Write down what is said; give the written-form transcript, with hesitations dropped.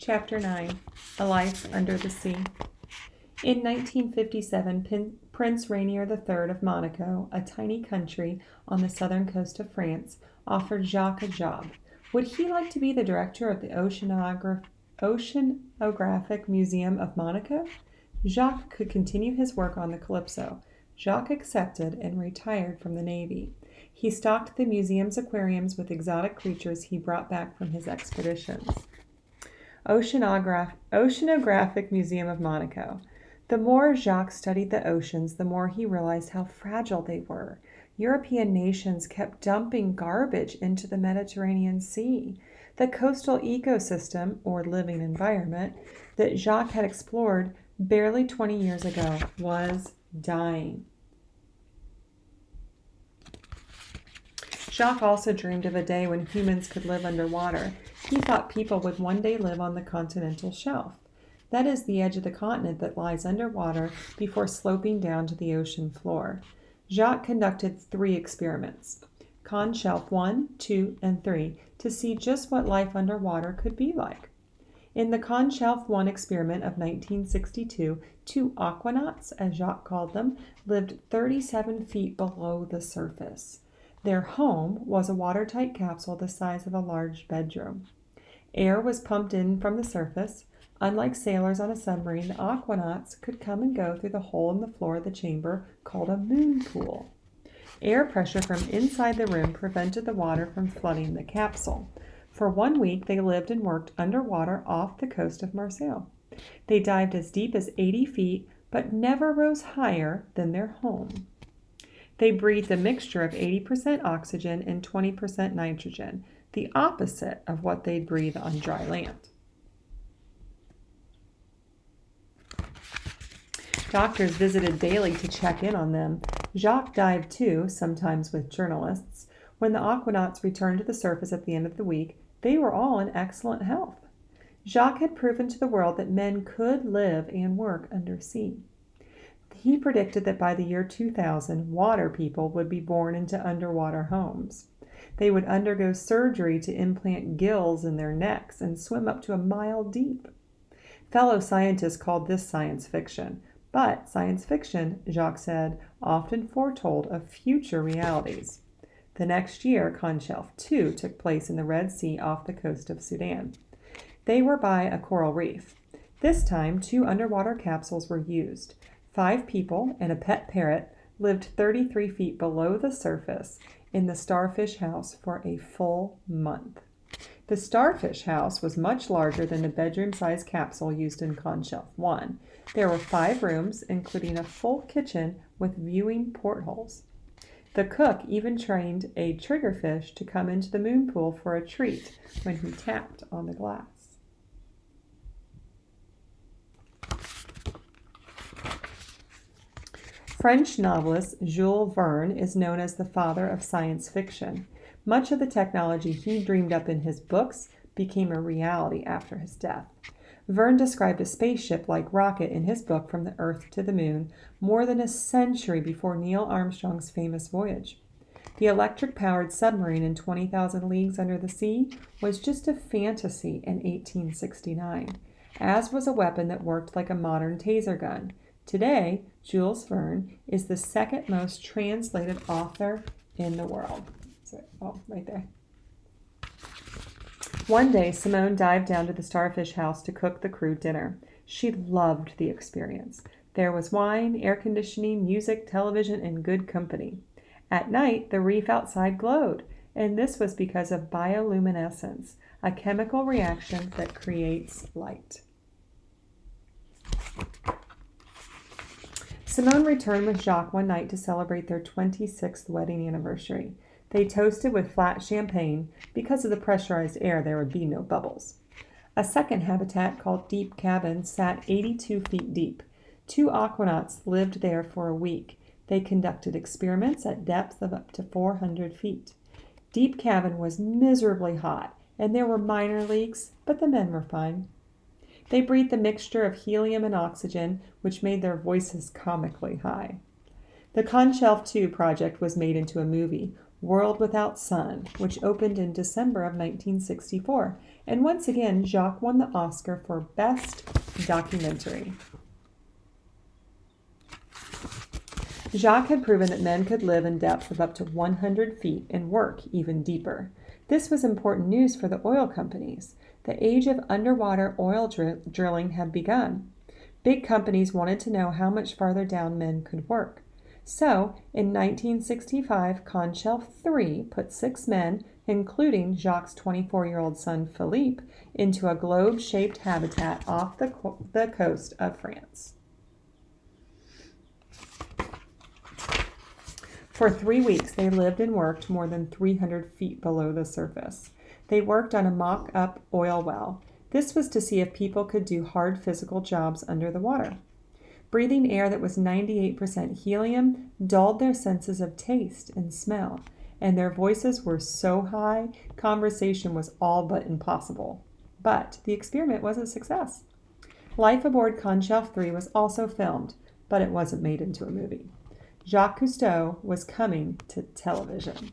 Chapter 9 A Life Under the Sea. In 1957, Prince Rainier III of Monaco, a tiny country on the southern coast of France, offered Jacques a job. Would he like to be the director of the Oceanographic Museum of Monaco? Jacques could continue his work on the Calypso. Jacques accepted and retired from the Navy. He stocked the museum's aquariums with exotic creatures he brought back from his expeditions. Oceanographic Museum of Monaco. The more Jacques studied the oceans, the more he realized how fragile they were. European nations kept dumping garbage into the Mediterranean Sea. The coastal ecosystem, or living environment, that Jacques had explored barely 20 years ago was dying. Jacques also dreamed of a day when humans could live underwater. He thought people would one day live on the continental shelf. That is the edge of the continent that lies underwater before sloping down to the ocean floor. Jacques conducted 3 experiments, Con-Shelf 1, 2, and 3, to see just what life underwater could be like. In the Con-Shelf 1 experiment of 1962, 2 aquanauts, as Jacques called them, lived 37 feet below the surface. Their home was a watertight capsule the size of a large bedroom. Air was pumped in from the surface. Unlike sailors on a submarine, the aquanauts could come and go through the hole in the floor of the chamber called a moon pool. Air pressure from inside the room prevented the water from flooding the capsule. For 1 week, they lived and worked underwater off the coast of Marseille. They dived as deep as 80 feet, but never rose higher than their home. They breathed a mixture of 80% oxygen and 20% nitrogen, the opposite of what they'd breathe on dry land. Doctors visited daily to check in on them. Jacques dived too, sometimes with journalists. When the aquanauts returned to the surface at the end of the week, they were all in excellent health. Jacques had proven to the world that men could live and work undersea. He predicted that by the year 2000, water people would be born into underwater homes. They would undergo surgery to implant gills in their necks and swim up to a mile deep. Fellow scientists called this science fiction, but science fiction, Jacques said, often foretold of future realities. The next year, Con-Shelf 2 took place in the Red Sea off the coast of Sudan. They were by a coral reef. This time, 2 underwater capsules were used. 5 people and a pet parrot lived 33 feet below the surface in the starfish house for a full month. The starfish house was much larger than the bedroom-sized capsule used in Con-Shelf 1. There were 5 rooms, including a full kitchen with viewing portholes. The cook even trained a triggerfish to come into the moon pool for a treat when he tapped on the glass. French novelist Jules Verne is known as the father of science fiction. Much of the technology he dreamed up in his books became a reality after his death. Verne described a spaceship-like rocket in his book From the Earth to the Moon more than a century before Neil Armstrong's famous voyage. The electric-powered submarine in 20,000 Leagues Under the Sea was just a fantasy in 1869, as was a weapon that worked like a modern taser gun. Today, Jules Verne is the second most translated author in the world. Right there. One day, Simone dived down to the starfish house to cook the crew dinner. She loved the experience. There was wine, air conditioning, music, television, and good company. At night, the reef outside glowed, and this was because of bioluminescence, a chemical reaction that creates light. Simone returned with Jacques one night to celebrate their 26th wedding anniversary. They toasted with flat champagne. Because of the pressurized air, there would be no bubbles. A second habitat called Deep Cabin sat 82 feet deep. 2 aquanauts lived there for a week. They conducted experiments at depths of up to 400 feet. Deep Cabin was miserably hot, and there were minor leaks, but the men were fine. They breathed a mixture of helium and oxygen, which made their voices comically high. The Con-Shelf 2 project was made into a movie. World Without Sun, which opened in December of 1964. And once again, Jacques won the Oscar for Best Documentary. Jacques had proven that men could live in depths of up to 100 feet and work even deeper. This was important news for the oil companies. The age of underwater oil drilling had begun. Big companies wanted to know how much farther down men could work. So, in 1965, Conchel 3 put 6 men, including Jacques' 24-year-old son Philippe, into a globe-shaped habitat off the coast of France. For 3 weeks, they lived and worked more than 300 feet below the surface. They worked on a mock-up oil well. This was to see if people could do hard physical jobs under the water. Breathing air that was 98% helium dulled their senses of taste and smell, and their voices were so high, conversation was all but impossible. But the experiment was a success. Life aboard Conchel 3 was also filmed, but it wasn't made into a movie. Jacques Cousteau was coming to television.